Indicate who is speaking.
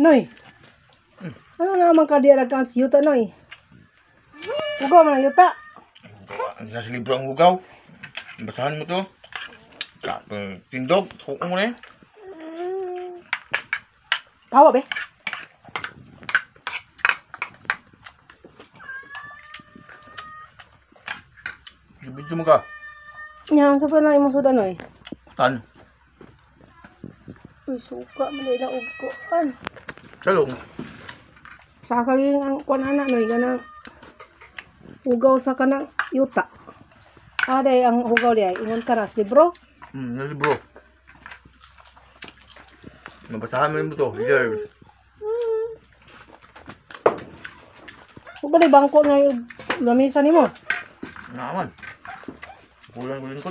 Speaker 1: Noy. Ano naman ka diya kang yuta, Noy? Ugaw man ang yuta.
Speaker 2: Ang sa libro ang hugaw. Basahan mo to. Tindog. Sukong mo na eh.
Speaker 1: Tawa, be.
Speaker 2: Ibidyo mo ka.
Speaker 1: Yan, sa pa na imong sudan, Noy.
Speaker 2: Tan.
Speaker 1: Uy, suka, malay na ugkoan.
Speaker 2: Salong.
Speaker 1: Sa kaging ang kuanana, Noy, ganang ugaw sa kanang yuta. Aday ang ugaw diay, ingon ka na sa libro.
Speaker 2: Nasa libro. Mabasahan mo to. Reserves.
Speaker 1: Kung ba bangko na yung lamisa ni mo?
Speaker 2: Naman. Kulang ko din ko.